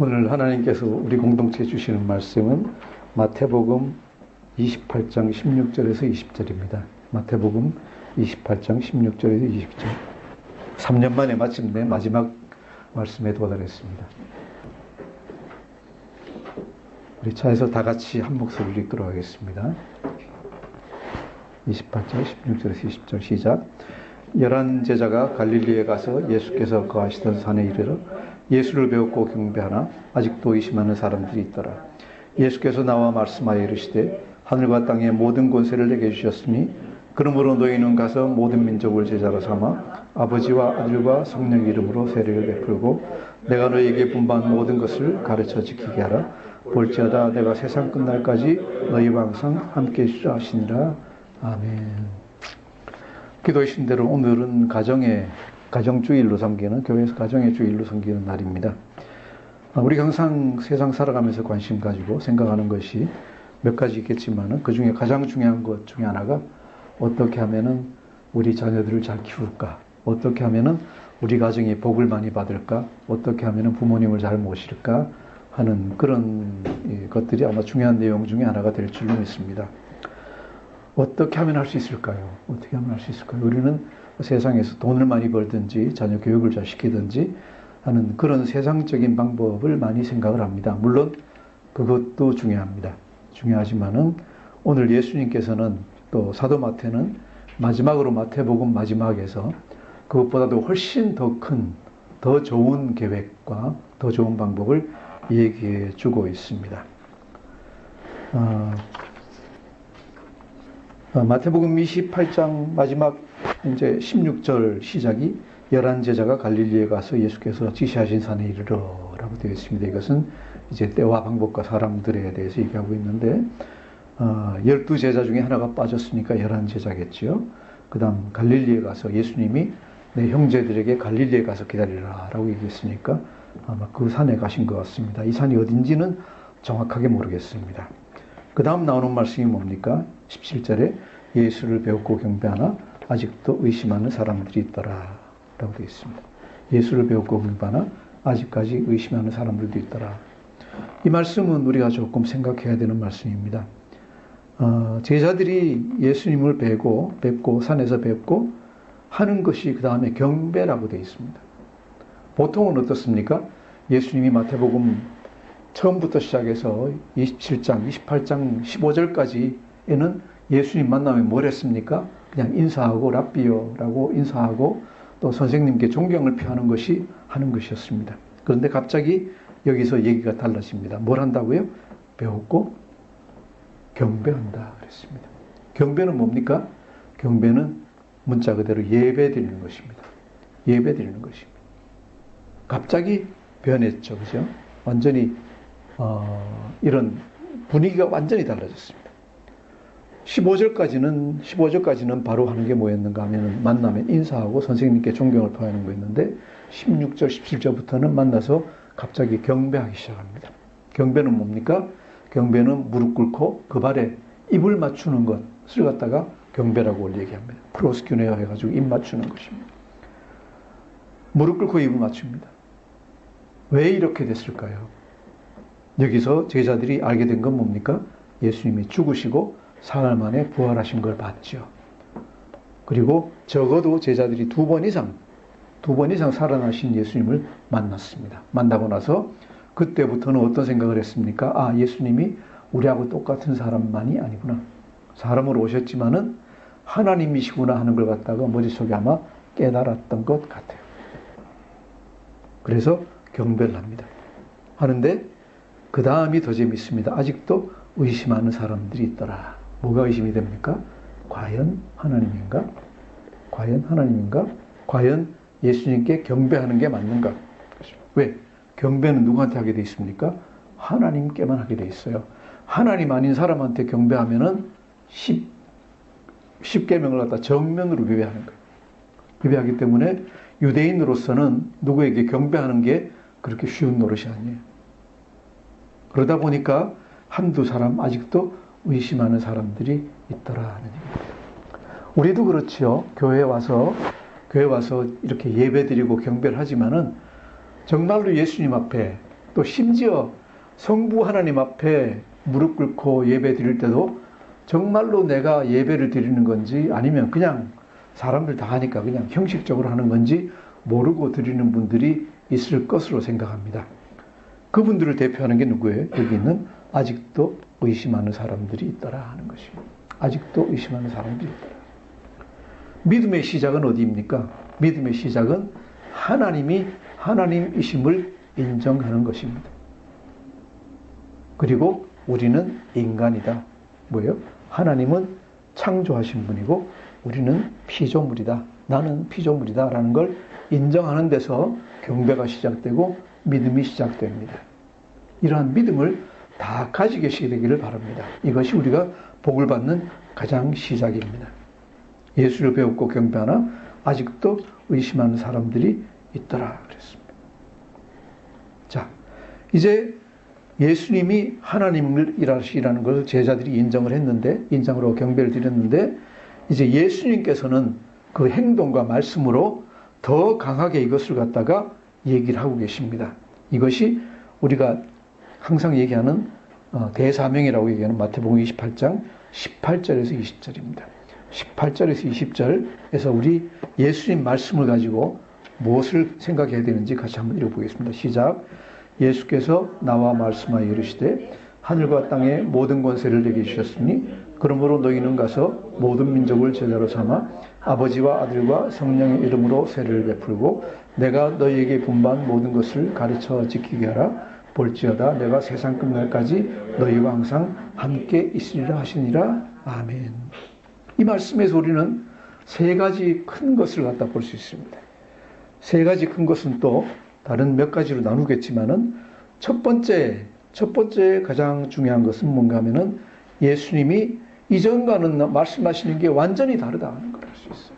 오늘 하나님께서 우리 공동체에 주시는 말씀은 마태복음 28장 16절에서 20절입니다. 마태복음 28장 16절에서 20절. 3년 만에 마침내 마지막 말씀에 도달했습니다. 우리 차에서 다 같이 한 목소리로 읽도록 하겠습니다. 28장 16절에서 20절 시작. 11 제자가 갈릴리에 가서 예수께서 거하시던 산에 이르러 예수를 배웠고 경배하나 아직도 의심하는 사람들이 있더라. 예수께서 나와 말씀하여 이르시되 하늘과 땅의 모든 권세를 내게 주셨으니 그러므로 너희는 가서 모든 민족을 제자로 삼아 아버지와 아들과 성령 이름으로 세례를 베풀고 내가 너희에게 분부한 모든 것을 가르쳐 지키게 하라. 볼지어다 내가 세상 끝날까지 너희와 항상 함께 있으라 하시니라. 아멘. 기도하신 대로 오늘은 가정주일로 섬기는, 교회에서 가정의 주일로 섬기는 날입니다. 우리가 항상 세상 살아가면서 관심 가지고 생각하는 것이 몇 가지 있겠지만 그 중에 가장 중요한 것 중에 하나가 어떻게 하면은 우리 자녀들을 잘 키울까, 어떻게 하면은 우리 가정이 복을 많이 받을까, 어떻게 하면은 부모님을 잘 모실까 하는 그런 것들이 아마 중요한 내용 중에 하나가 될 줄로 믿습니다. 어떻게 하면 할 수 있을까요? 어떻게 하면 할 수 있을까요? 우리는 세상에서 돈을 많이 벌든지 자녀 교육을 잘 시키든지 하는 그런 세상적인 방법을 많이 생각을 합니다. 물론 그것도 중요합니다. 중요하지만은 오늘 예수님께서는 또 사도 마태는 마지막으로 마태복음 마지막에서 그것보다도 훨씬 더 큰, 더 좋은 계획과 더 좋은 방법을 얘기해 주고 있습니다. 마태복음 28장 마지막 이제 16절 시작이 11 제자가 갈릴리에 가서 예수께서 지시하신 산에 이르러 라고 되어 있습니다. 이것은 이제 때와 방법과 사람들에 대해서 얘기하고 있는데 12제자 중에 하나가 빠졌으니까 11 제자겠죠. 그 다음 갈릴리에 가서 예수님이 내 형제들에게 갈릴리에 가서 기다리라 라고 얘기했으니까 아마 그 산에 가신 것 같습니다. 이 산이 어딘지는 정확하게 모르겠습니다. 그 다음 나오는 말씀이 뭡니까? 17절에 예수를 배웠고 경배하나 아직도 의심하는 사람들이 있더라 라고 되어 있습니다. 예수를 배웠고 경배하나 아직까지 의심하는 사람들도 있더라. 이 말씀은 우리가 조금 생각해야 되는 말씀입니다. 제자들이 예수님을 뵙고 산에서 뵙고 하는 것이 그 다음에 경배라고 되어 있습니다. 보통은 어떻습니까? 예수님이 마태복음 처음부터 시작해서 27장, 28장, 15절까지에는 예수님 만나면 뭘 했습니까? 그냥 인사하고 랍비요라고 인사하고 또 선생님께 존경을 표하는 것이 하는 것이었습니다. 그런데 갑자기 여기서 얘기가 달라집니다. 뭘 한다고요? 배웠고 경배한다 그랬습니다. 경배는 뭡니까? 경배는 문자 그대로 예배 드리는 것입니다. 예배 드리는 것입니다. 갑자기 변했죠. 그죠? 완전히 이런 분위기가 완전히 달라졌습니다. 15절까지는 바로 하는 게 뭐였는가 하면 만나면 인사하고 선생님께 존경을 표하는 거였는데 16절, 17절부터는 만나서 갑자기 경배하기 시작합니다. 경배는 뭡니까? 경배는 무릎 꿇고 그 발에 입을 맞추는 것을 갖다가 경배라고 얘기합니다. 프로스큐네어 해가지고 입 맞추는 것입니다. 무릎 꿇고 입을 맞춥니다. 왜 이렇게 됐을까요? 여기서 제자들이 알게 된 건 뭡니까? 예수님이 죽으시고 사흘 만에 부활하신 걸 봤죠. 그리고 적어도 제자들이 두 번 이상 살아나신 예수님을 만났습니다. 만나고 나서 그때부터는 어떤 생각을 했습니까? 예수님이 우리하고 똑같은 사람만이 아니구나. 사람으로 오셨지만은 하나님이시구나 하는 걸 갖다가 머릿속에 아마 깨달았던 것 같아요. 그래서 경배를 합니다. 하는데 그 다음이 더 재밌습니다. 아직도 의심하는 사람들이 있더라. 뭐가 의심이 됩니까? 과연 하나님인가? 과연 하나님인가? 과연 예수님께 경배하는 게 맞는가? 왜? 경배는 누구한테 하게 돼 있습니까? 하나님께만 하게 돼 있어요. 하나님 아닌 사람한테 경배하면은 10계명을 갖다 정면으로 위배하는 거예요. 위배하기 때문에 유대인으로서는 누구에게 경배하는 게 그렇게 쉬운 노릇이 아니에요. 그러다 보니까 한두 사람 아직도 의심하는 사람들이 있더라 하는 얘기입니다. 우리도 그렇지요. 교회에 와서 이렇게 예배드리고 경배를 하지만은 정말로 예수님 앞에 또 심지어 성부 하나님 앞에 무릎 꿇고 예배 드릴 때도 정말로 내가 예배를 드리는 건지 아니면 그냥 사람들 다 하니까 그냥 형식적으로 하는 건지 모르고 드리는 분들이 있을 것으로 생각합니다. 그분들을 대표하는 게 누구예요? 여기 있는 아직도 의심하는 사람들이 있더라 하는 것입니다. 아직도 의심하는 사람들이 있더라. 믿음의 시작은 어디입니까? 믿음의 시작은 하나님이 하나님이심을 인정하는 것입니다. 그리고 우리는 인간이다. 뭐예요? 하나님은 창조하신 분이고 우리는 피조물이다. 나는 피조물이다. 라는 걸 인정하는 데서 경배가 시작되고 믿음이 시작됩니다. 이러한 믿음을 다 가지고 계시게 되기를 바랍니다. 이것이 우리가 복을 받는 가장 시작입니다. 예수를 배웠고 경배하나 아직도 의심하는 사람들이 있더라 그랬습니다. 자, 이제 예수님이 하나님이라는 것을 제자들이 인정을 했는데, 인정으로 경배를 드렸는데, 이제 예수님께서는 그 행동과 말씀으로 더 강하게 이것을 갖다가 얘기를 하고 계십니다. 이것이 우리가 항상 얘기하는 대사명이라고 얘기하는 마태복음 28장 18절에서 20절입니다. 18절에서 20절에서 우리 예수님 말씀을 가지고 무엇을 생각해야 되는지 같이 한번 읽어보겠습니다. 시작. 예수께서 나와 말씀하여 이르시되 하늘과 땅의 모든 권세를 내게 주셨으니 그러므로 너희는 가서 모든 민족을 제자로 삼아 아버지와 아들과 성령의 이름으로 세례를 베풀고 내가 너희에게 분부한 모든 것을 가르쳐 지키게 하라. 볼지어다 내가 세상 끝날까지 너희와 항상 함께 있으리라 하시니라. 아멘. 이 말씀에서 우리는 세 가지 큰 것을 갖다 볼 수 있습니다. 세 가지 큰 것은 또 다른 몇 가지로 나누겠지만은 첫 번째 가장 중요한 것은 뭔가 하면은 예수님이 이전과는 말씀하시는 게 완전히 다르다 하는 걸 알 수 있어요.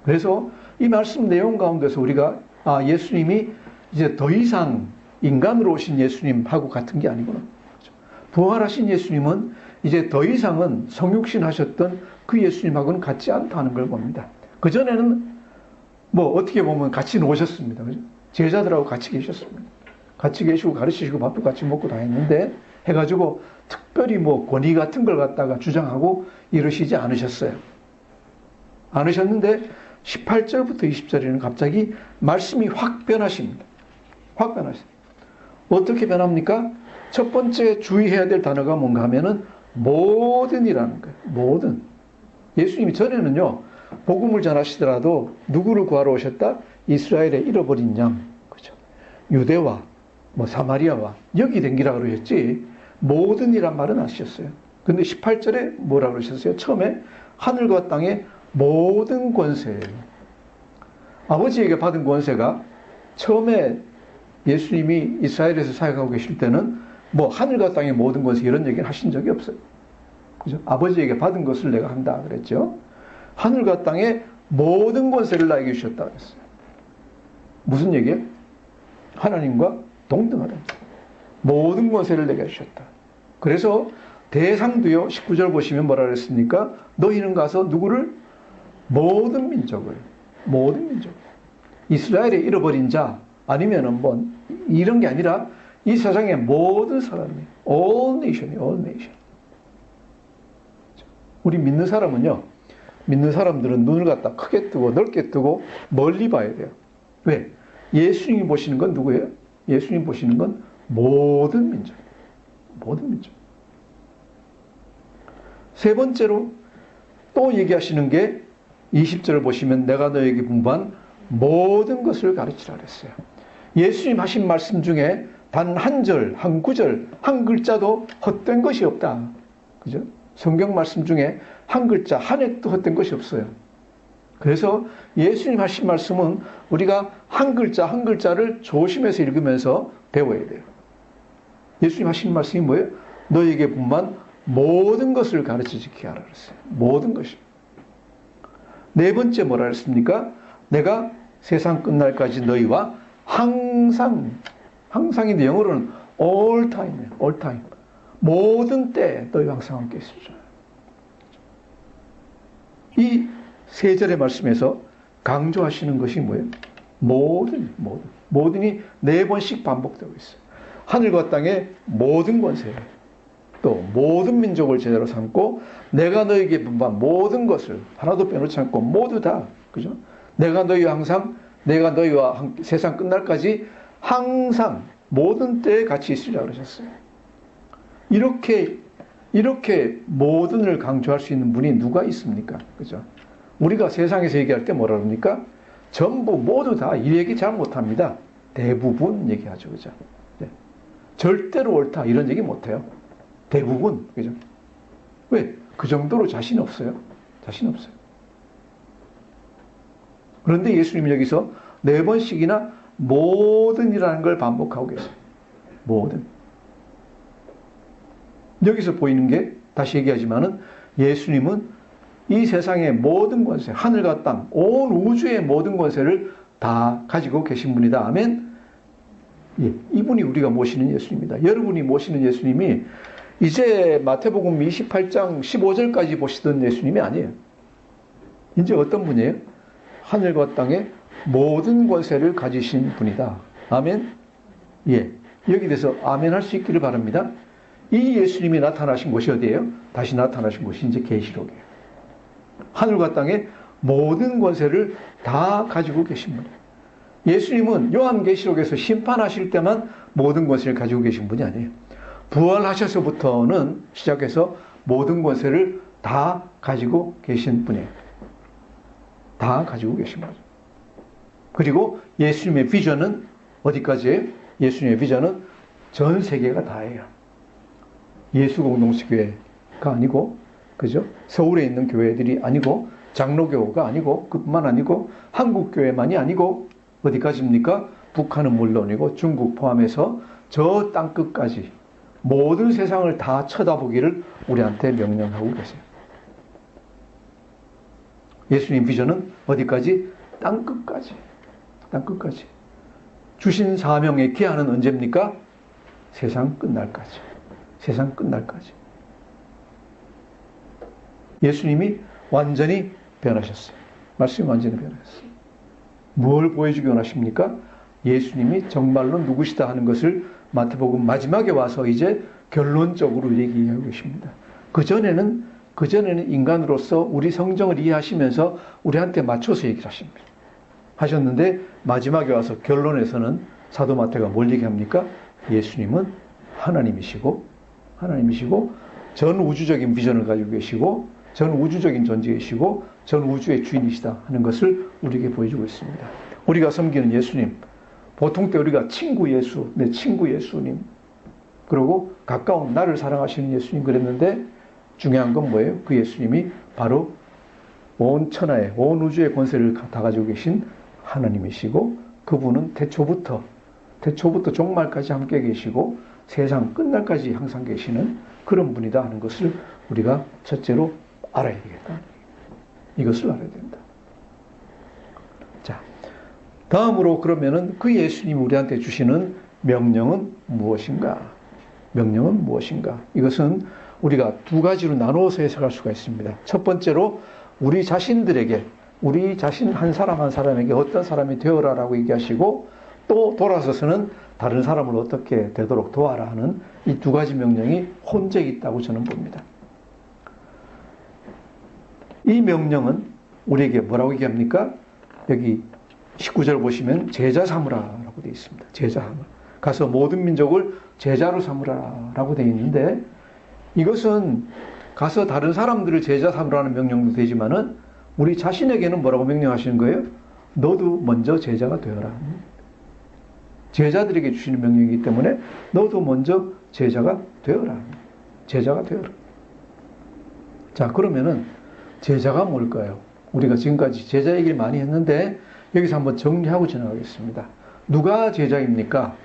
그래서 이 말씀 내용 가운데서 우리가 예수님이 이제 더 이상 인간으로 오신 예수님하고 같은 게 아니구나. 부활하신 예수님은 이제 더 이상은 성육신 하셨던 그 예수님하고는 같지 않다는 걸 봅니다. 그전에는 뭐 어떻게 보면 같이 노셨습니다. 그죠? 제자들하고 같이 계셨습니다. 같이 계시고 가르치시고 밥도 같이 먹고 다 했는데 해가지고 특별히 뭐 권위 같은 걸 갖다가 주장하고 이러시지 않으셨어요. 않으셨는데 18절부터 20절에는 갑자기 말씀이 확 변하십니다. 확 변하십니다. 어떻게 변합니까? 첫 번째 주의해야 될 단어가 뭔가 하면은 모든이라는 거예요. 모든. 예수님이 전에는요, 복음을 전하시더라도 누구를 구하러 오셨다? 이스라엘의 잃어버린 양. 그죠? 유대와 뭐 사마리아와 여기 댕기라 그러셨지 모든이란 말은 안 쓰셨어요. 근데 18절에 뭐라 그러셨어요? 처음에 하늘과 땅의 모든 권세. 아버지에게 받은 권세가 처음에 예수님이 이스라엘에서 사역하고 계실 때는 뭐 하늘과 땅의 모든 권세 이런 얘기는 하신 적이 없어요. 그죠? 아버지에게 받은 것을 내가 한다 그랬죠. 하늘과 땅의 모든 권세를 나에게 주셨다 그랬어요. 무슨 얘기예요? 하나님과 동등하다. 모든 권세를 내게 주셨다. 그래서 대상도요. 19절 보시면 뭐라 그랬습니까? 너희는 가서 누구를? 모든 민족을. 이스라엘에 잃어버린 자 아니면은 뭐 이런 게 아니라 이 세상의 모든 사람이 all nation. 우리 믿는 사람은요. 믿는 사람들은 눈을 갖다 크게 뜨고 넓게 뜨고 멀리 봐야 돼요. 왜? 예수님이 보시는 건 누구예요? 예수님 보시는 건 모든 민족. 세 번째로 또 얘기하시는 게 20절을 보시면 내가 너에게 분부한 모든 것을 가르치라 그랬어요. 예수님 하신 말씀 중에 단 한 절, 한 구절, 한 글자도 헛된 것이 없다. 그죠? 성경 말씀 중에 한 글자, 한 획도 헛된 것이 없어요. 그래서 예수님 하신 말씀은 우리가 한 글자, 한 글자를 조심해서 읽으면서 배워야 돼요. 예수님 하신 말씀이 뭐예요? 너에게 분만 모든 것을 가르쳐 지키게 하라 그랬어요. 모든 것이. 네 번째 뭐라 그랬습니까? 내가 세상 끝날까지 너희와 항상인데 영어로는 all time. 모든 때 너희와 항상 함께 있으리라. 이 세 절의 말씀에서 강조하시는 것이 뭐예요? 모든이 네 번씩 반복되고 있어요. 하늘과 땅의 모든 권세, 또 모든 민족을 제자로 삼고 내가 너에게 분부한 모든 것을 하나도 빼놓지 않고 모두 다, 그죠? 내가 너희와 세상 끝날까지 항상 모든 때에 같이 있으리라 그러셨어요. 이렇게 모든을 강조할 수 있는 분이 누가 있습니까? 그죠? 우리가 세상에서 얘기할 때 뭐라 그럽니까? 전부 모두 다 이 얘기 잘 못합니다. 대부분 얘기하죠. 그죠? 네. 절대로 옳다 이런 얘기 못해요. 대부분. 그죠? 왜? 그 정도로 자신 없어요. 자신 없어요. 그런데 예수님이 여기서 4번씩이나 모든이라는 걸 반복하고 계세요. 모든. 여기서 보이는 게 다시 얘기하지만은 예수님은 이 세상의 모든 권세, 하늘과 땅, 온 우주의 모든 권세를 다 가지고 계신 분이다. 아멘. 예, 이분이 우리가 모시는 예수님입니다. 여러분이 모시는 예수님이 이제 마태복음 28장 15절까지 보시던 예수님이 아니에요. 이제 어떤 분이에요? 하늘과 땅의 모든 권세를 가지신 분이다. 아멘. 예, 여기 대해서 아멘 할 수 있기를 바랍니다. 이 예수님이 나타나신 곳이 어디예요? 다시 나타나신 곳이 이제 계시록이에요. 하늘과 땅의 모든 권세를 다 가지고 계신 분이에요. 예수님은 요한계시록에서 심판하실 때만 모든 권세를 가지고 계신 분이 아니에요. 부활하셔서부터는 시작해서 모든 권세를 다 가지고 계신 분이에요. 다 가지고 계신 거죠. 그리고 예수님의 비전은 어디까지예요? 예수님의 비전은 전 세계가 다예요. 예수 공동체 교회가 아니고, 그죠? 서울에 있는 교회들이 아니고, 장로교가 아니고, 그뿐만 아니고, 한국교회만이 아니고, 어디까지입니까? 북한은 물론이고, 중국 포함해서 저 땅끝까지 모든 세상을 다 쳐다보기를 우리한테 명령하고 계세요. 예수님 비전은 어디까지? 땅끝까지. 땅끝까지. 주신 사명의 기한은 언제입니까? 세상 끝날까지. 세상 끝날까지. 예수님이 완전히 변하셨어요. 말씀이 완전히 변하셨어요. 뭘 보여주기 원하십니까? 예수님이 정말로 누구시다 하는 것을 마태복음 마지막에 와서 이제 결론적으로 얘기하고 계십니다. 그전에는 인간으로서 우리 성경을 이해하시면서 우리한테 맞춰서 얘기를 하셨는데 마지막에 와서 결론에서는 사도 마태가 뭘 얘기합니까? 예수님은 하나님이시고 전 우주적인 비전을 가지고 계시고 전 우주적인 존재이시고 전 우주의 주인이시다 하는 것을 우리에게 보여주고 있습니다. 우리가 섬기는 예수님, 보통 때 우리가 친구 예수, 내 친구 예수님, 그리고 가까운 나를 사랑하시는 예수님 그랬는데 중요한 건 뭐예요? 그 예수님이 바로 온 천하의, 온 우주의 권세를 다 가지고 계신 하나님이시고 그분은 태초부터 종말까지 함께 계시고 세상 끝날까지 항상 계시는 그런 분이다 하는 것을 우리가 첫째로 알아야 되겠다. 이것을 알아야 된다. 자, 다음으로 그러면은 그 예수님이 우리한테 주시는 명령은 무엇인가? 명령은 무엇인가? 이것은 우리가 두 가지로 나누어서 해석할 수가 있습니다. 첫 번째로 우리 자신들에게, 우리 자신 한 사람 한 사람에게 어떤 사람이 되어라라고 얘기하시고 또 돌아서서는 다른 사람을 어떻게 되도록 도와라 하는 이 두 가지 명령이 혼재 있다고 저는 봅니다. 이 명령은 우리에게 뭐라고 얘기합니까? 여기 19절 보시면 제자 삼으라라고 되어 있습니다. 제자 삼으라. 가서 모든 민족을 제자로 삼으라라고 되어 있는데 이것은 가서 다른 사람들을 제자 삼으라는 명령도 되지만은 우리 자신에게는 뭐라고 명령하시는 거예요? 너도 먼저 제자가 되어라. 제자들에게 주시는 명령이기 때문에 너도 먼저 제자가 되어라. 제자가 되어라. 자, 그러면은 제자가 뭘까요? 우리가 지금까지 제자 얘기를 많이 했는데 여기서 한번 정리하고 지나가겠습니다. 누가 제자입니까?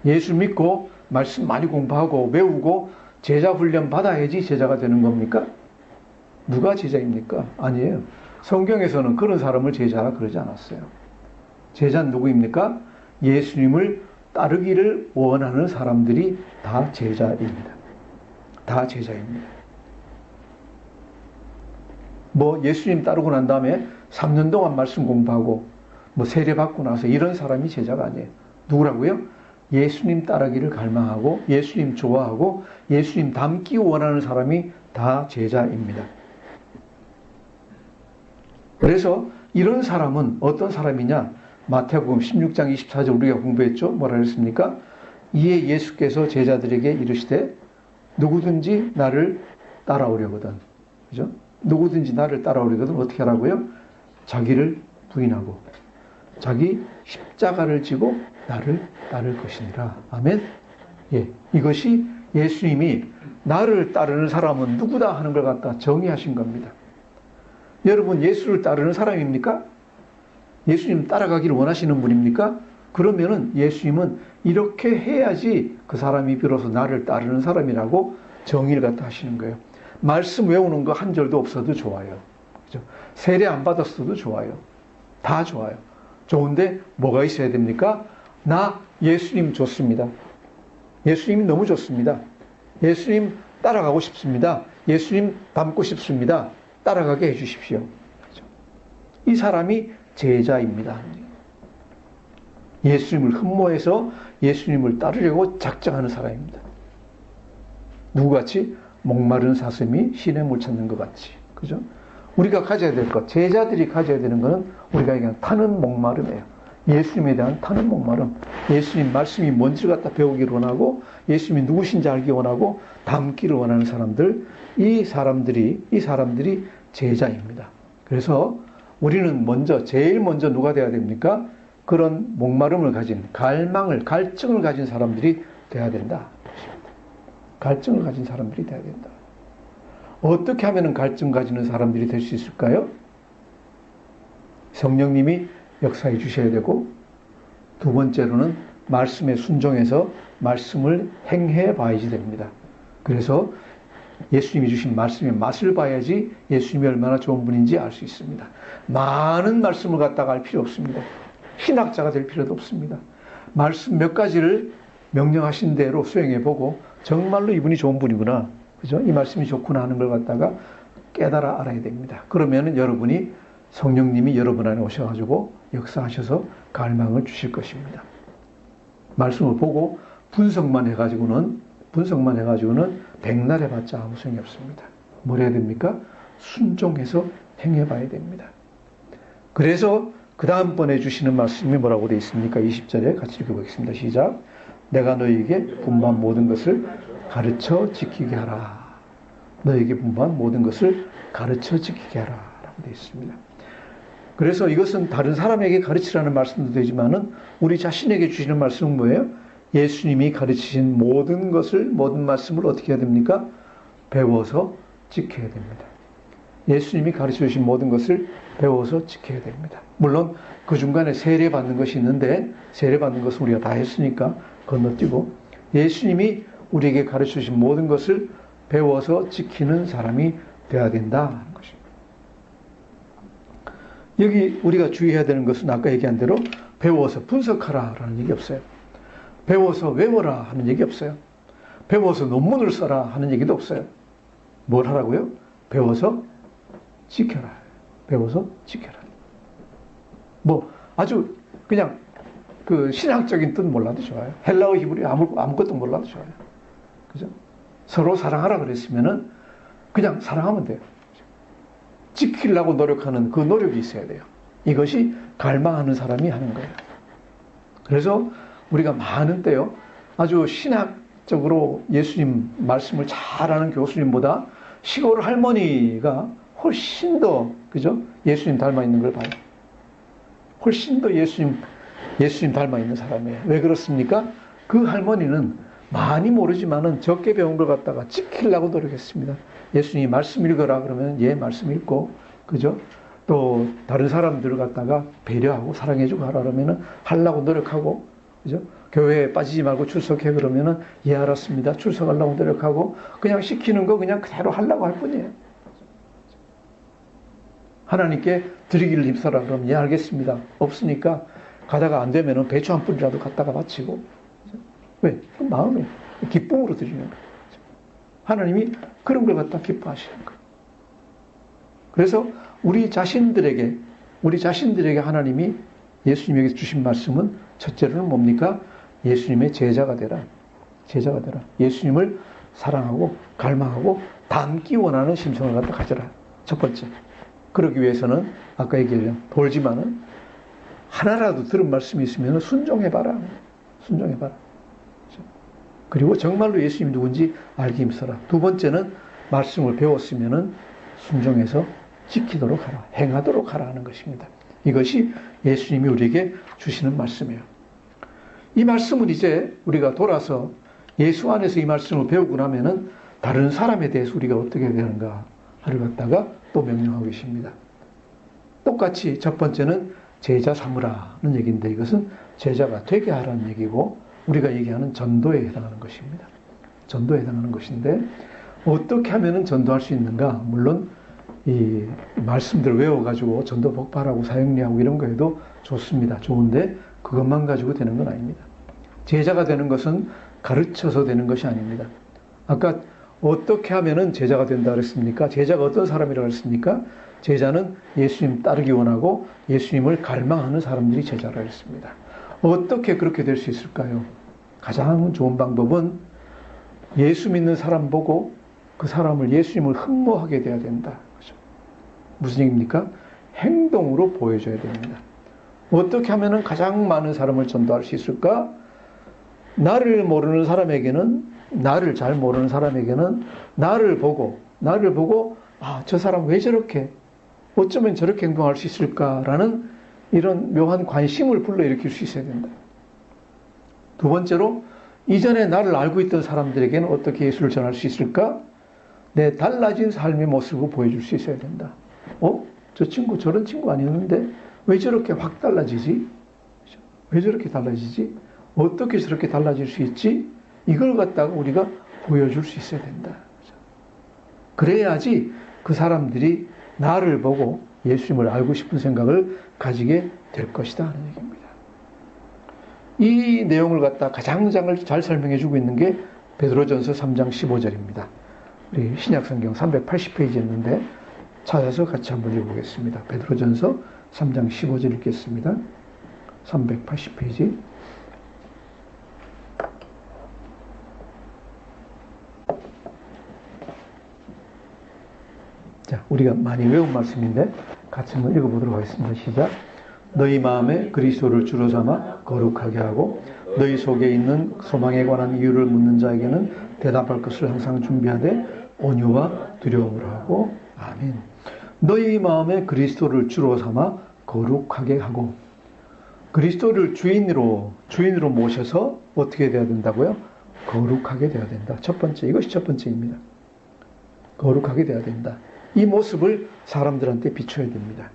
예수 믿고 말씀 많이 공부하고 외우고 제자 훈련 받아야지 제자가 되는 겁니까? 누가 제자입니까? 아니에요. 성경에서는 그런 사람을 제자라 그러지 않았어요. 제자는 누구입니까? 예수님을 따르기를 원하는 사람들이 다 제자입니다. 다 제자입니다. 뭐 예수님 따르고 난 다음에 3년 동안 말씀 공부하고 뭐 세례 받고 나서 이런 사람이 제자가 아니에요. 누구라고요? 예수님 따르기를 갈망하고 예수님 좋아하고 예수님 닮기 원하는 사람이 다 제자입니다. 그래서 이런 사람은 어떤 사람이냐? 마태복음 16장 24절 우리가 공부했죠? 뭐라 그랬습니까? 이에 예수께서 제자들에게 이르시되 누구든지 나를 따라오려거든, 그죠? 누구든지 나를 따라오려거든 어떻게 하라고요? 자기를 부인하고 자기 십자가를 지고 나를 따를 것이니라. 아멘. 예, 이것이 예수님이 나를 따르는 사람은 누구다 하는 걸 갖다 정의하신 겁니다. 여러분, 예수를 따르는 사람입니까? 예수님 따라가기를 원하시는 분입니까? 그러면은 예수님은 이렇게 해야지 그 사람이 비로소 나를 따르는 사람이라고 정의를 갖다 하시는 거예요. 말씀 외우는 거 한 절도 없어도 좋아요. 그죠? 세례 안 받았어도 좋아요. 다 좋아요. 좋은데 뭐가 있어야 됩니까? 나 예수님 좋습니다. 예수님 너무 좋습니다. 예수님 따라가고 싶습니다. 예수님 닮고 싶습니다. 따라가게 해주십시오. 그죠? 이 사람이 제자입니다. 예수님을 흠모해서 예수님을 따르려고 작정하는 사람입니다. 누구같이? 목마른 사슴이 시냇 물 찾는 것 같이. 그죠? 우리가 가져야 될 것, 제자들이 가져야 되는 것은 우리가 그냥 타는 목마름이에요. 예수님에 대한 타는 목마름. 예수님 말씀이 뭔지를 갖다 배우기를 원하고 예수님이 누구신지 알기 원하고 닮기를 원하는 사람들, 이 사람들이 제자입니다. 그래서 우리는 제일 먼저 누가 돼야 됩니까? 그런 목마름을 가진, 갈증을 가진 사람들이 돼야 된다. 갈증을 가진 사람들이 돼야 된다. 어떻게 하면 갈증 가지는 사람들이 될 수 있을까요? 성령님이 역사해 주셔야 되고, 두 번째로는 말씀에 순종해서 말씀을 행해 봐야지 됩니다. 그래서 예수님이 주신 말씀의 맛을 봐야지 예수님이 얼마나 좋은 분인지 알 수 있습니다. 많은 말씀을 갖다가 알 필요 없습니다. 신학자가 될 필요도 없습니다. 말씀 몇 가지를 명령하신 대로 수행해 보고 정말로 이분이 좋은 분이구나, 그죠? 이 말씀이 좋구나 하는 걸 갖다가 깨달아 알아야 됩니다. 그러면은 여러분이 성령님이 여러분 안에 오셔가지고 역사하셔서 갈망을 주실 것입니다. 말씀을 보고 분석만 해가지고는 백날 해봤자 아무 소용이 없습니다. 뭘 해야 됩니까? 순종해서 행해봐야 됩니다. 그래서 그 다음번에 주시는 말씀이 뭐라고 되어 있습니까? 20절에 같이 읽어보겠습니다. 시작. 내가 너희에게 분부한 모든 것을 가르쳐 지키게 하라. 너희에게 분부한 모든 것을 가르쳐 지키게 하라 라고 되어 있습니다. 그래서 이것은 다른 사람에게 가르치라는 말씀도 되지만은 우리 자신에게 주시는 말씀은 뭐예요? 예수님이 가르치신 모든 말씀을 어떻게 해야 됩니까? 배워서 지켜야 됩니다. 예수님이 가르쳐 주신 모든 것을 배워서 지켜야 됩니다. 물론 그 중간에 세례받는 것이 있는데 세례받는 것은 우리가 다 했으니까 건너뛰고 예수님이 우리에게 가르쳐 주신 모든 것을 배워서 지키는 사람이 되어야 된다는 것입니다. 여기 우리가 주의해야 되는 것은 아까 얘기한 대로 배워서 분석하라라는 얘기 없어요. 배워서 외워라 하는 얘기 없어요. 배워서 논문을 써라 하는 얘기도 없어요. 뭘 하라고요? 배워서 지켜라. 배워서 지켜라. 아주 그냥 그 신학적인 뜻 몰라도 좋아요. 헬라어 히브리 아무것도 몰라도 좋아요. 그죠? 서로 사랑하라 그랬으면은 그냥 사랑하면 돼요. 지키려고 노력하는 그 노력이 있어야 돼요. 이것이 갈망하는 사람이 하는 거예요. 그래서 우리가 많은 때요, 아주 신학적으로 예수님 말씀을 잘하는 교수님보다 시골 할머니가 훨씬 더, 그죠? 예수님 닮아 있는 걸 봐요. 훨씬 더 예수님 닮아 있는 사람이에요. 왜 그렇습니까? 그 할머니는 많이 모르지만은 적게 배운 걸 갖다가 지키려고 노력했습니다. 예수님이 말씀 읽어라 그러면 말씀 읽고, 그죠? 또 다른 사람들을 갖다가 배려하고 사랑해주고 하라 그러면은 하려고 노력하고, 그죠? 교회에 빠지지 말고 출석해 그러면은 알았습니다. 출석하려고 노력하고 그냥 시키는 거 그냥 그대로 하려고 할 뿐이에요. 하나님께 드리기를 힘써라 그러면 알겠습니다. 없으니까 가다가 안 되면은 배추 한 뿌리라도 갖다가 바치고. 왜? 그 마음에 기쁨으로 드리는 거예요. 하나님이 그런 걸 갖다 기뻐하시는 거예요. 그래서 우리 자신들에게 하나님이 예수님에게 주신 말씀은 첫째로는 뭡니까? 예수님의 제자가 되라. 제자가 되라. 예수님을 사랑하고 갈망하고 닮기 원하는 심성을 갖다 가져라. 첫 번째. 그러기 위해서는 아까 얘기했죠. 돌지만은 하나라도 들은 말씀이 있으면 순종해봐라. 순종해봐라. 그리고 정말로 예수님이 누군지 알기 힘써라. 두 번째는 말씀을 배웠으면은 순종해서 지키도록 하라. 행하도록 하라 하는 것입니다. 이것이 예수님이 우리에게 주시는 말씀이에요. 이 말씀은 이제 우리가 돌아서 예수 안에서 이 말씀을 배우고 나면은 다른 사람에 대해서 우리가 어떻게 해야 되는가를 갖다가 또 명령하고 계십니다. 똑같이 첫 번째는 제자 삼으라는 얘기인데 이것은 제자가 되게 하라는 얘기고 우리가 얘기하는 전도에 해당하는 것입니다. 전도에 해당하는 것인데 어떻게 하면 전도할 수 있는가? 물론 이 말씀들 외워가지고 전도 폭발하고 사형리하고 이런 거 해도 좋습니다. 좋은데 그것만 가지고 되는 건 아닙니다. 제자가 되는 것은 가르쳐서 되는 것이 아닙니다. 아까 어떻게 하면은 제자가 된다 그랬습니까? 제자가 어떤 사람이라고 그랬습니까? 제자는 예수님 따르기 원하고 예수님을 갈망하는 사람들이 제자라고 했습니다. 어떻게 그렇게 될 수 있을까요? 가장 좋은 방법은 예수 믿는 사람 보고 그 사람을 예수님을 흠모하게 돼야 된다. 그렇죠? 무슨 얘기입니까? 행동으로 보여줘야 됩니다. 어떻게 하면 가장 많은 사람을 전도할 수 있을까? 나를 모르는 사람에게는 나를 잘 모르는 사람에게는 나를 보고 아, 저 사람 왜 저렇게 어쩌면 저렇게 행동할 수 있을까라는 이런 묘한 관심을 불러일으킬 수 있어야 된다. 두 번째로 이전에 나를 알고 있던 사람들에게는 어떻게 예수를 전할 수 있을까? 내 달라진 삶의 모습을 보여줄 수 있어야 된다. 저 친구 저런 친구 아니었는데 왜 저렇게 확 달라지지? 왜 저렇게 달라지지? 어떻게 저렇게 달라질 수 있지? 이걸 갖다가 우리가 보여줄 수 있어야 된다. 그래야지 그 사람들이 나를 보고 예수님을 알고 싶은 생각을 가지게 될 것이다 하는 얘기입니다. 이 내용을 갖다 가장 잘 설명해 주고 있는 게 베드로전서 3장 15절입니다. 우리 신약성경 380페이지였는데 찾아서 같이 한번 읽어보겠습니다. 베드로전서 3장 15절 읽겠습니다. 380페이지. 자, 우리가 많이 외운 말씀인데 같이 한번 읽어보도록 하겠습니다. 시작. 너희 마음에 그리스도를 주로 삼아 거룩하게 하고 너희 속에 있는 소망에 관한 이유를 묻는 자에게는 대답할 것을 항상 준비하되 온유와 두려움으로 하고 아멘. 너희 마음에 그리스도를 주로 삼아 거룩하게 하고 그리스도를 주인으로 모셔서 어떻게 돼야 된다고요? 거룩하게 돼야 된다. 첫 번째, 이것이 첫 번째입니다. 거룩하게 돼야 된다. 이 모습을 사람들한테 비춰야 됩니다.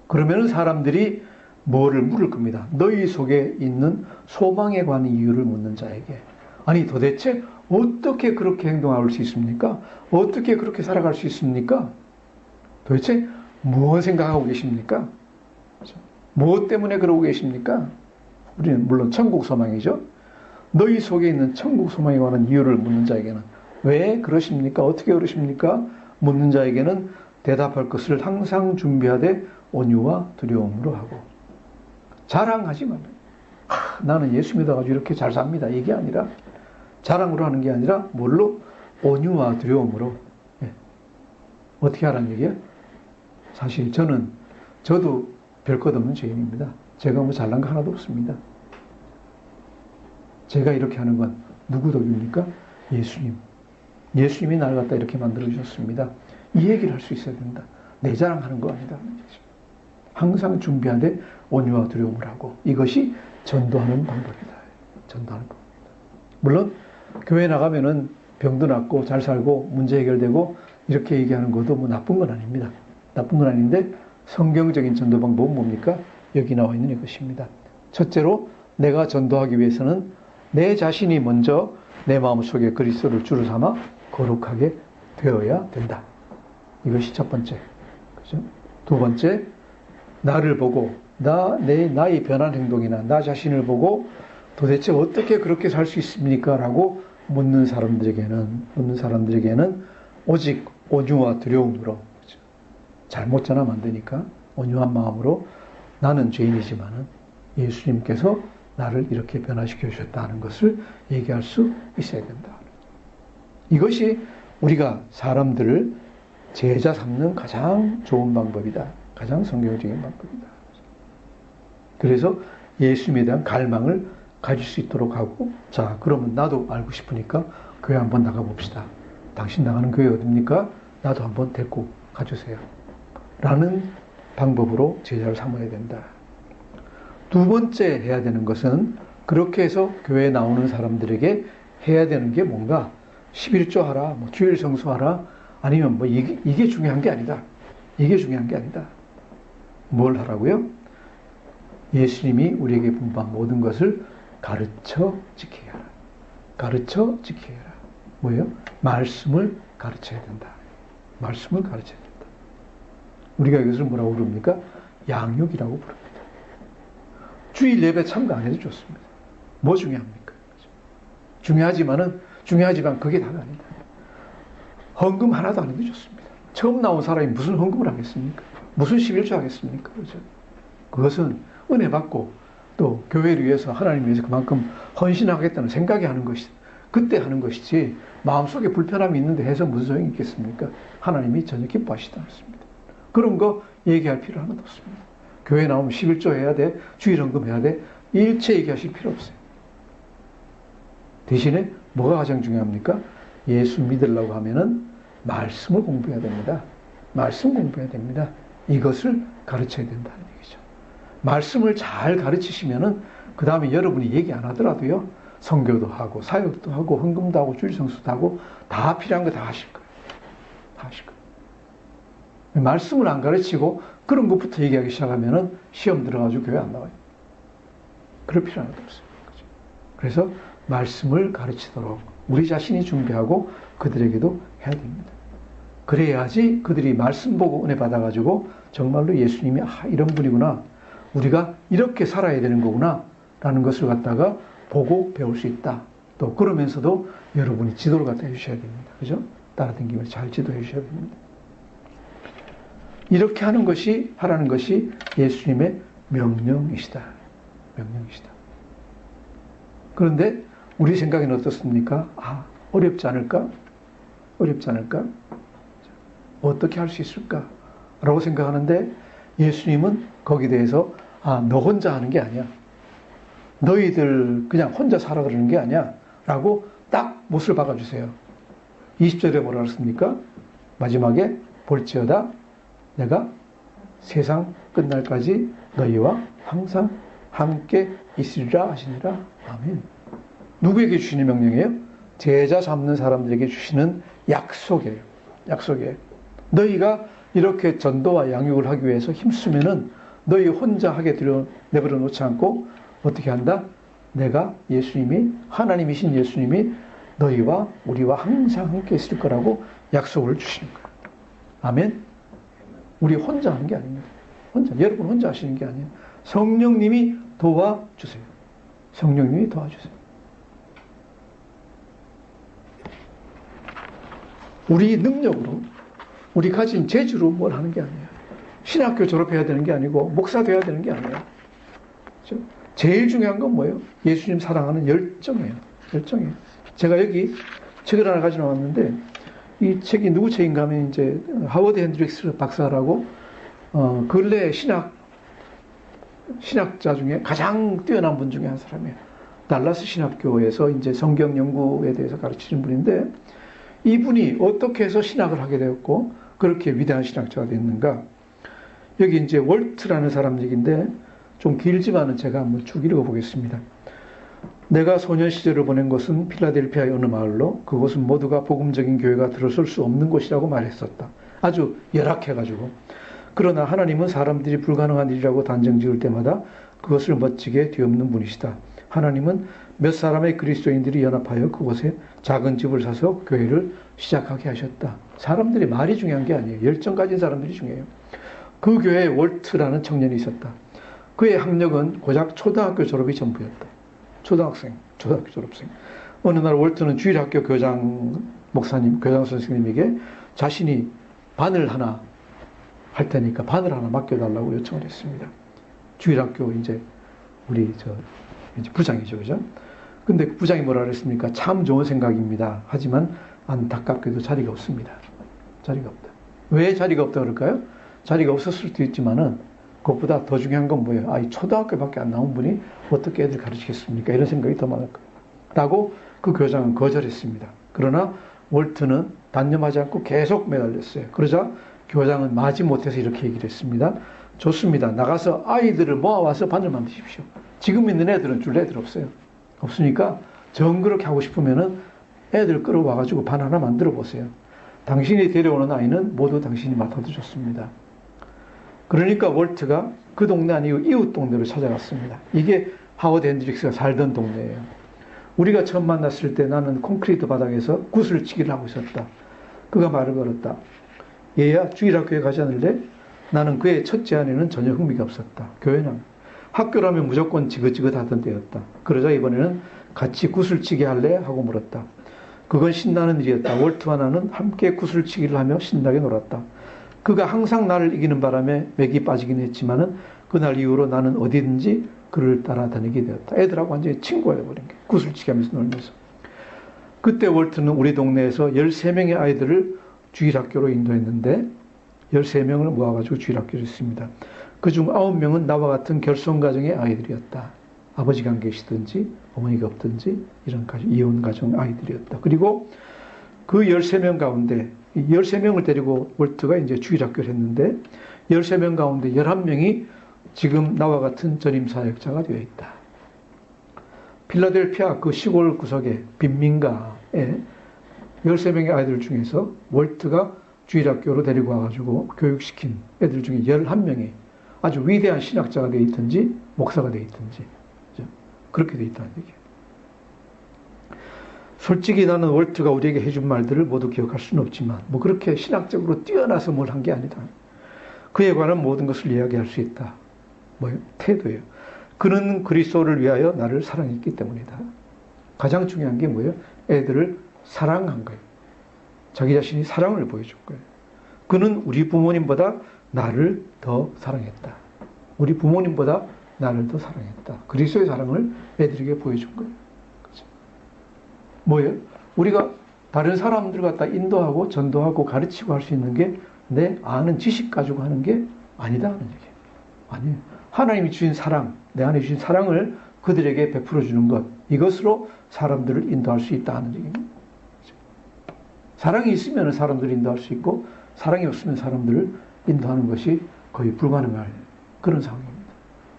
그러면 사람들이 뭐를 물을 겁니다. 너희 속에 있는 소망에 관한 이유를 묻는 자에게. 아니 도대체 어떻게 그렇게 행동할 수 있습니까? 어떻게 그렇게 살아갈 수 있습니까? 도대체 무엇 생각하고 계십니까? 무엇 때문에 그러고 계십니까? 우리는 물론 천국 소망이죠. 너희 속에 있는 천국 소망에 관한 이유를 묻는 자에게는 왜 그러십니까? 어떻게 그러십니까? 묻는 자에게는 대답할 것을 항상 준비하되 온유와 두려움으로 하고 자랑하지 말라. 나는 예수 믿어가지고 이렇게 잘 삽니다. 이게 아니라 자랑으로 하는 게 아니라 뭘로? 온유와 두려움으로. 어떻게 하라는 얘기예요? 사실 저도 별 것 없는 죄인입니다. 제가 뭐 잘난 거 하나도 없습니다. 제가 이렇게 하는 건 누구 덕입니까? 예수님. 예수님이 나를 갖다 이렇게 만들어주셨습니다. 이 얘기를 할 수 있어야 된다. 내 자랑하는 거 아니다. 항상 준비하되 온유와 두려움을 하고 이것이 전도하는 방법이다. 전도하는 방법이다. 물론 교회 나가면은 병도 낫고 잘 살고 문제 해결되고 이렇게 얘기하는 것도 뭐 나쁜 건 아닙니다. 나쁜 건 아닌데 성경적인 전도 방법은 뭡니까? 여기 나와 있는 이것입니다. 첫째로 내가 전도하기 위해서는 내 자신이 먼저 내 마음속에 그리스도를 주로 삼아 거룩하게 되어야 된다. 이것이 첫 번째. 그죠? 두 번째, 나를 보고 나의 변한 행동이나 나 자신을 보고 도대체 어떻게 그렇게 살 수 있습니까? 라고 묻는 사람들에게는 오직 온유와 두려움으로 그죠? 잘못 전하면 안 되니까 온유한 마음으로 나는 죄인이지만은 예수님께서 나를 이렇게 변화시켜 주셨다는 것을 얘기할 수 있어야 된다. 이것이 우리가 사람들을 제자 삼는 가장 좋은 방법이다. 가장 성경적인 방법이다. 그래서 예수님에 대한 갈망을 가질 수 있도록 하고, 자, 그러면 나도 알고 싶으니까 교회 한번 나가봅시다. 당신 나가는 교회 어딥니까? 나도 한번 데리고 가주세요. 라는 방법으로 제자를 삼아야 된다. 두 번째 해야 되는 것은 그렇게 해서 교회에 나오는 사람들에게 해야 되는 게 뭔가 11조 하라, 뭐 주일 성수하라, 아니면 뭐 이게 중요한 게 아니다. 이게 중요한 게 아니다. 뭘 하라고요? 예수님이 우리에게 분부한 모든 것을 가르쳐 지켜야 하라. 가르쳐 지켜야 하라. 뭐예요? 말씀을 가르쳐야 된다. 말씀을 가르쳐야 된다. 우리가 이것을 뭐라고 부릅니까? 양육이라고 부릅니다. 주일 예배 참가 안 해도 좋습니다. 뭐 중요합니까? 중요하지만 그게 다가 아니다. 헌금 하나도 안 해도 좋습니다. 처음 나온 사람이 무슨 헌금을 하겠습니까? 무슨 11조 하겠습니까? 그렇죠? 그것은 은혜 받고 또 교회를 위해서 하나님 위해서 그만큼 헌신하겠다는 생각이 하는 것이 그때 하는 것이지 마음속에 불편함이 있는데 해서 무슨 소용이 있겠습니까? 하나님이 전혀 기뻐하시지 않습니다. 그런 거 얘기할 필요 하나도 없습니다. 교회 나오면 11조 해야 돼, 주일 헌금 해야 돼, 일체 얘기하실 필요 없어요. 대신에 뭐가 가장 중요합니까? 예수 믿으려고 하면은 말씀을 공부해야 됩니다. 말씀 공부해야 됩니다. 이것을 가르쳐야 된다는 얘기죠. 말씀을 잘 가르치시면은 그 다음에 여러분이 얘기 안 하더라도요, 선교도 하고 사역도 하고 헌금도 하고 주일 성수도 하고 다 필요한 거 다 하실 거예요. 다 하실 거예요. 말씀을 안 가르치고 그런 것부터 얘기하기 시작하면은 시험 들어가지고 교회 안 나와요. 그럴 필요 하나도 없어요. 그래서 말씀을 가르치도록 우리 자신이 준비하고 그들에게도 해야 됩니다. 그래야지 그들이 말씀 보고 은혜 받아가지고 정말로 예수님이 이런 분이구나, 우리가 이렇게 살아야 되는 거구나 라는 것을 갖다가 보고 배울 수 있다. 또 그러면서도 여러분이 지도를 갖다 해주셔야 됩니다. 그죠? 따라다니면서 잘 지도해 주셔야 됩니다. 이렇게 하는 것이, 하라는 것이 예수님의 명령이시다. 명령이시다. 그런데 우리 생각에는 어떻습니까? 어렵지 않을까? 어렵지 않을까? 어떻게 할 수 있을까? 라고 생각하는데 예수님은 거기에 대해서 너 혼자 하는 게 아니야. 너희들 그냥 혼자 살아 그러는 게 아니야. 라고 딱 못을 박아주세요. 20절에 뭐라 그랬습니까? 마지막에 볼지어다 내가 세상 끝날까지 너희와 항상 함께 있으리라 하시니라. 아멘. 누구에게 주시는 명령이에요? 제자 삼는 사람들에게 주시는 약속이에요. 약속이에요. 너희가 이렇게 전도와 양육을 하기 위해서 힘쓰면은 너희 혼자 하게 내버려 놓지 않고 어떻게 한다? 내가 예수님이, 하나님이신 예수님이 너희와 우리와 항상 함께 있을 거라고 약속을 주시는 거예요. 아멘. 우리 혼자 하는 게 아닙니다. 여러분 혼자 하시는 게 아니에요. 성령님이 도와주세요. 성령님이 도와주세요. 우리 능력으로, 우리 가진 재주로 뭘 하는 게 아니에요. 신학교 졸업해야 되는 게 아니고 목사 돼야 되는 게 아니에요. 그렇죠? 제일 중요한 건 뭐예요? 예수님 사랑하는 열정이에요. 열정이에요. 제가 여기 책을 하나 가지고 나왔는데 이 책이 누구 책인가 하면 이제 하워드 핸드릭스 박사라고 근래 신학자 중에 가장 뛰어난 분 중에 한 사람이에요. 달라스 신학교에서 이제 성경 연구에 대해서 가르치는 분인데 이분이 어떻게 해서 신학을 하게 되었고 그렇게 위대한 신학자가 됐는가? 여기 이제 월트라는 사람 얘기인데 좀 길지만은 제가 한번 쭉 읽어보겠습니다. 내가 소년 시절을 보낸 곳은 필라델피아의 어느 마을로 그곳은 모두가 복음적인 교회가 들어설 수 없는 곳이라고 말했었다. 아주 열악해가지고. 그러나 하나님은 사람들이 불가능한 일이라고 단정 지을 때마다 그것을 멋지게 뒤엎는 분이시다. 하나님은 몇 사람의 그리스도인들이 연합하여 그곳에 작은 집을 사서 교회를 시작하게 하셨다. 사람들이 말이 중요한 게 아니에요. 열정 가진 사람들이 중요해요. 그 교회에 월트라는 청년이 있었다. 그의 학력은 고작 초등학교 졸업이 전부였다. 초등학교 졸업생. 어느 날 월트는 주일학교 교장 선생님에게 자신이 반을 하나 할 테니까 반을 하나 맡겨달라고 요청을 했습니다. 주일학교 이제 우리 이제 부장이죠, 그죠? 근데 그 부장이 뭐라 그랬습니까? 참 좋은 생각입니다. 하지만 안타깝게도 자리가 없습니다. 자리가 없다. 왜 자리가 없다 그럴까요? 자리가 없었을 수도 있지만은 그것보다 더 중요한 건 뭐예요? 이 초등학교밖에 안 나온 분이 어떻게 애들 가르치겠습니까? 이런 생각이 더 많을 거예요. 라고 그 교장은 거절했습니다. 그러나 월트는 단념하지 않고 계속 매달렸어요. 그러자 교장은 마지못해서 이렇게 얘기를 했습니다. 좋습니다. 나가서 아이들을 모아와서 반을 만드십시오. 지금 있는 애들은 줄 애들 없어요. 없으니까 정 그렇게 하고 싶으면은 애들 끌어와가지고 반 하나 만들어 보세요. 당신이 데려오는 아이는 모두 당신이 맡아도 좋습니다. 그러니까 월트가 그 동네 아니고 이웃 동네로 찾아갔습니다. 이게 하워드 핸드릭스가 살던 동네예요. 우리가 처음 만났을 때 나는 콘크리트 바닥에서 구슬치기를 하고 있었다. 그가 말을 걸었다. 얘야 주일학교에 가지 않을래? 나는 그의 첫째 아내는 전혀 흥미가 없었다. 교회는 학교라면 무조건 지긋지긋하던 때였다. 그러자 이번에는 같이 구슬치기 할래? 하고 물었다. 그건 신나는 일이었다. 월트와 나는 함께 구슬치기를 하며 신나게 놀았다. 그가 항상 나를 이기는 바람에 맥이 빠지긴 했지만은 그날 이후로 나는 어디든지 그를 따라다니게 되었다. 애들하고 완전히 친구가 되어버린 게 구슬치기 하면서 놀면서. 그때 월트는 우리 동네에서 13명의 아이들을 주일학교로 인도했는데 13명을 모아가지고 주일학교를 했습니다. 그중 9명은 나와 같은 결손가정의 아이들이었다. 아버지가 안 계시든지 어머니가 없든지 이런 이혼 가정 아이들이었다. 그리고 그 13명 가운데 13명을 데리고 월트가 이제 주일학교를 했는데 13명 가운데 11명이 지금 나와 같은 전임사역자가 되어 있다. 필라델피아 그 시골 구석에 빈민가에 13명의 아이들 중에서 월트가 주일학교로 데리고 와가지고 교육시킨 애들 중에 11명이 아주 위대한 신학자가 되어 있든지 목사가 되어 있든지 그렇게 되어 있다는 얘기예요. 솔직히 나는 월트가 우리에게 해준 말들을 모두 기억할 수는 없지만 뭐 그렇게 신학적으로 뛰어나서 뭘 한 게 아니다. 그에 관한 모든 것을 이야기할 수 있다. 뭐예요? 태도예요. 그는 그리스도를 위하여 나를 사랑했기 때문이다. 가장 중요한 게 뭐예요? 애들을 사랑한 거예요. 자기 자신이 사랑을 보여준 거예요. 그는 우리 부모님보다 나를 더 사랑했다. 우리 부모님보다 나를 더 사랑했다. 그리스도의 사랑을 애들에게 보여준 거예요. 그렇죠? 뭐예요? 우리가 다른 사람들 갖다 인도하고 전도하고 가르치고 할 수 있는 게 내 아는 지식 가지고 하는 게 아니다 하는 얘기예요. 아니에요. 하나님이 주신 사랑, 내 안에 주신 사랑을 그들에게 베풀어 주는 것, 이것으로 사람들을 인도할 수 있다 하는 얘기입니다. 사랑이 있으면 사람들을 인도할 수 있고 사랑이 없으면 사람들을 인도하는 것이 거의 불가능할 그런 상황입니다.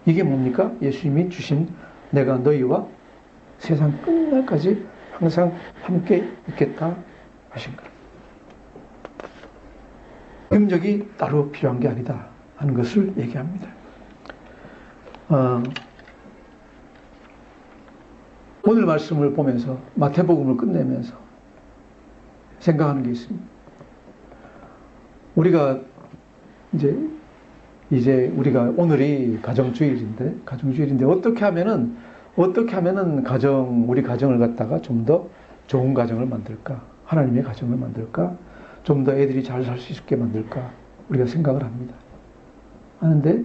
이게 뭡니까? 예수님이 주신 내가 너희와 세상 끝날까지 항상 함께 있겠다 하신 거예요. 능력이 따로 필요한 게 아니다 하는 것을 얘기합니다. 오늘 말씀을 보면서 마태복음을 끝내면서 생각하는 게 있습니다. 우리가 이제 우리가 오늘이 가정주일인데 어떻게 하면은 우리 가정을 갖다가 좀 더 좋은 가정을 만들까? 하나님의 가정을 만들까? 좀 더 애들이 잘 살 수 있게 만들까? 우리가 생각을 합니다. 하는데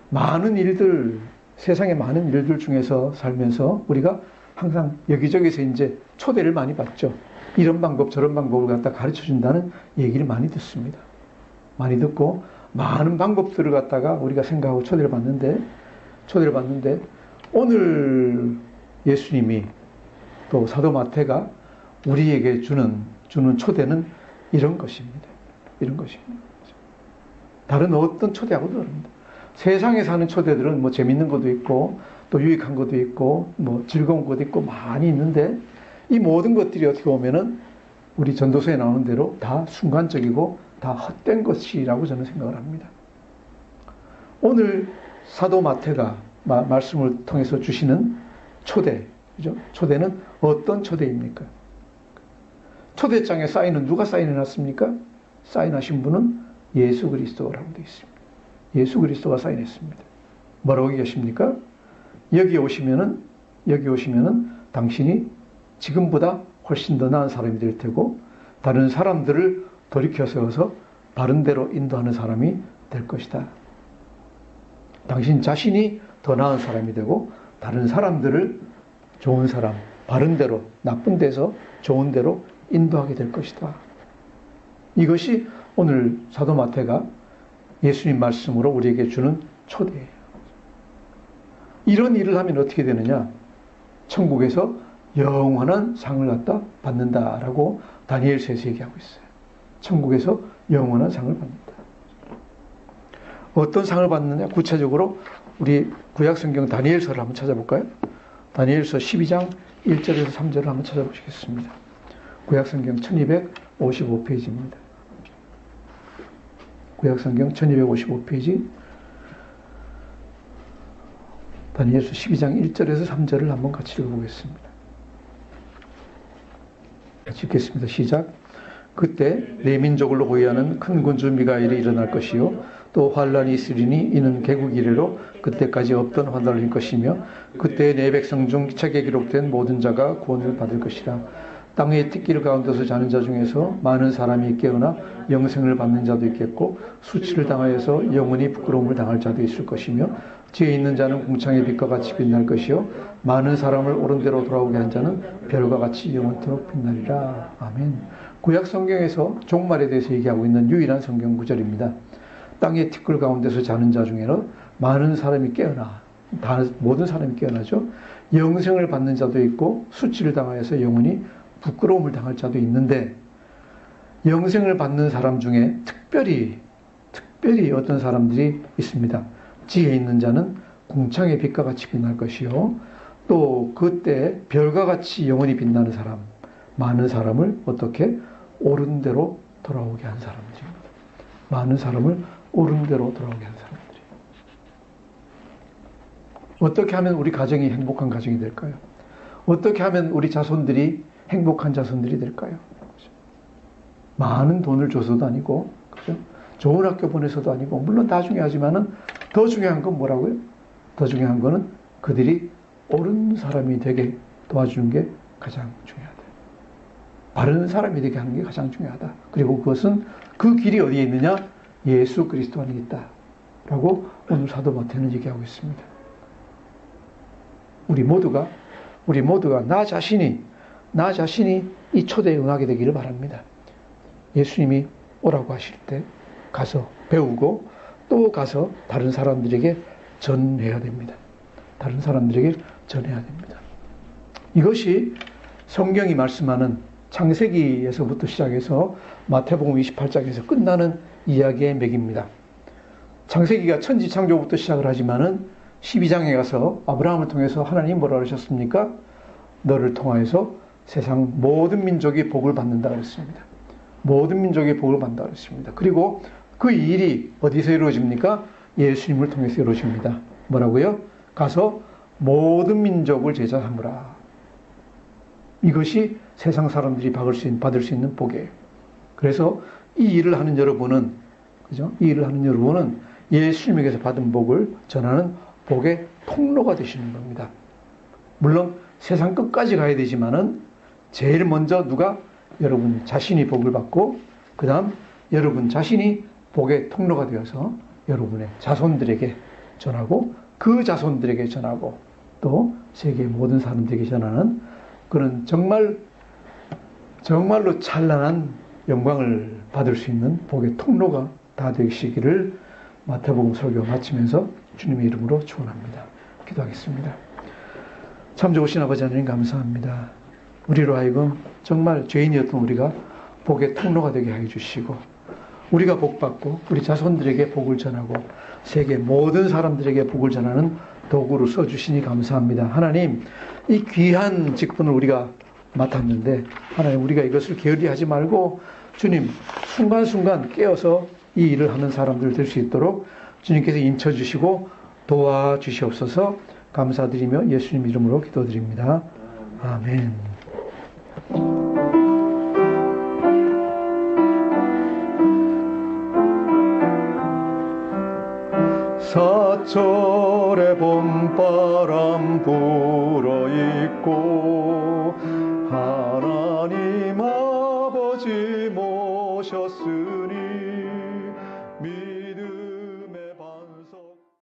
많은 일들, 세상의 많은 일들 중에서 살면서 우리가 항상 여기저기서 이제 초대를 많이 받죠. 이런 방법 저런 방법을 갖다 가르쳐 준다는 얘기를 많이 듣습니다. 많이 듣고 많은 방법들을 갖다가 우리가 생각하고 초대를 받는데 오늘 예수님이 또 사도 마태가 우리에게 주는 초대는 이런 것입니다. 이런 것입니다. 다른 어떤 초대하고도 다릅니다. 세상에 사는 초대들은 뭐 재밌는 것도 있고 또 유익한 것도 있고 뭐 즐거운 것도 있고 많이 있는데 이 모든 것들이 어떻게 보면은 우리 전도서에 나오는 대로 다 순간적이고 다 헛된 것이라고 저는 생각을 합니다. 오늘 사도 마태가 말씀을 통해서 주시는 초대, 그죠? 초대는 어떤 초대입니까? 초대장에 사인은 누가 사인해놨습니까? 사인하신 분은 예수 그리스도라고 되어 있습니다. 예수 그리스도가 사인했습니다. 뭐라고 얘기하십니까? 여기 오시면은 당신이 지금보다 훨씬 더 나은 사람이 될 테고 다른 사람들을 돌이켜 세워서 바른 대로 인도하는 사람이 될 것이다. 당신 자신이 더 나은 사람이 되고 다른 사람들을 좋은 사람, 바른 대로, 나쁜 데서 좋은 데로 인도하게 될 것이다. 이것이 오늘 사도 마태가 예수님 말씀으로 우리에게 주는 초대예요. 이런 일을 하면 어떻게 되느냐? 천국에서 영원한 상을 갖다 받는다라고 다니엘서에서 얘기하고 있어요. 천국에서 영원한 상을 받는다. 어떤 상을 받느냐? 구체적으로 우리 구약성경 다니엘서를 한번 찾아볼까요? 다니엘서 12장 1절에서 3절을 한번 찾아보시겠습니다. 구약성경 1255페이지입니다. 구약성경 1255페이지 다니엘서 12장 1절에서 3절을 한번 같이 읽어보겠습니다. 읽겠습니다. 시작. 그때 네 민족을 호위하는 큰 군주 미가엘이 일어날 것이요 또 환란이 있으리니 이는 개국 이래로 그때까지 없던 환란을 일 것이며 그때 내 백성 중 책에 기록된 모든 자가 구원을 받을 것이라. 땅의 띠길 가운데서 자는 자 중에서 많은 사람이 깨어나 영생을 받는 자도 있겠고 수치를 당하여서 영원히 부끄러움을 당할 자도 있을 것이며 지혜 있는 자는 궁창의 빛과 같이 빛날 것이요 많은 사람을 옳은 대로 돌아오게 한 자는 별과 같이 영원토록 빛나리라. 아멘. 구약 성경에서 종말에 대해서 얘기하고 있는 유일한 성경 구절입니다. 땅의 티끌 가운데서 자는 자 중에는 많은 사람이 깨어나, 모든 사람이 깨어나죠. 영생을 받는 자도 있고 수치를 당하여서 영원히 부끄러움을 당할 자도 있는데 영생을 받는 사람 중에 특별히 어떤 사람들이 있습니다. 지혜 있는 자는 궁창의 빛과 같이 빛날 것이요 또 그때 별과 같이 영원히 빛나는 사람, 많은 사람을 어떻게 옳은 대로 돌아오게 한 사람들입니다. 많은 사람을 옳은 대로 돌아오게 한 사람들이. 어떻게 하면 우리 가정이 행복한 가정이 될까요? 어떻게 하면 우리 자손들이 행복한 자손들이 될까요? 많은 돈을 줘서도 아니고, 그죠? 좋은 학교 보내서도 아니고, 물론 다 중요하지만은 더 중요한 건 뭐라고요? 더 중요한 거는 그들이 옳은 사람이 되게 도와주는 게 가장 중요하다. 바른 사람이 되게 하는 게 가장 중요하다. 그리고 그것은 그 길이 어디에 있느냐? 예수 그리스도 안에 있다. 라고 오늘 사도 마태는 얘기하고 있습니다. 우리 모두가 나 자신이 이 초대에 응하게 되기를 바랍니다. 예수님이 오라고 하실 때 가서 배우고 또 가서 다른 사람들에게 전해야 됩니다. 다른 사람들에게 전해야 됩니다. 이것이 성경이 말씀하는 창세기에서부터 시작해서 마태복음 28장에서 끝나는 이야기의 맥입니다. 창세기가 천지창조부터 시작을 하지만은 12장에 가서 아브라함을 통해서 하나님 뭐라 그러셨습니까? 너를 통하여서 세상 모든 민족이 복을 받는다 그랬습니다. 모든 민족이 복을 받는다 그랬습니다. 그리고 그 일이 어디서 이루어집니까? 예수님을 통해서 이루어집니다. 뭐라고요? 가서 모든 민족을 제자 삼으라. 이것이 세상 사람들이 받을 수 있는 복이에요. 그래서 이 일을 하는 여러분은, 그죠? 이 일을 하는 여러분은 예수님에게서 받은 복을 전하는 복의 통로가 되시는 겁니다. 물론 세상 끝까지 가야 되지만은 제일 먼저 누가? 여러분 자신이 복을 받고 그 다음 여러분 자신이 복의 통로가 되어서 여러분의 자손들에게 전하고 그 자손들에게 전하고 또 세계 모든 사람들에게 전하는 그런 정말로 찬란한 영광을 받을 수 있는 복의 통로가 다 되시기를 마태복음 설교 마치면서 주님의 이름으로 축원합니다. 기도하겠습니다. 참 좋으신 아버지 하나님 감사합니다. 우리로 하여금 정말 죄인이었던 우리가 복의 통로가 되게 하여 주시고 우리가 복받고 우리 자손들에게 복을 전하고 세계 모든 사람들에게 복을 전하는 도구로 써주시니 감사합니다. 하나님, 이 귀한 직분을 우리가 맡았는데 하나님 우리가 이것을 게을리하지 말고 주님 순간순간 깨어서 이 일을 하는 사람들 될 수 있도록 주님께서 인쳐주시고 도와주시옵소서. 감사드리며 예수님 이름으로 기도드립니다. 아멘. 사철의 봄바람 불어있고 하나님 아버지 모셨으니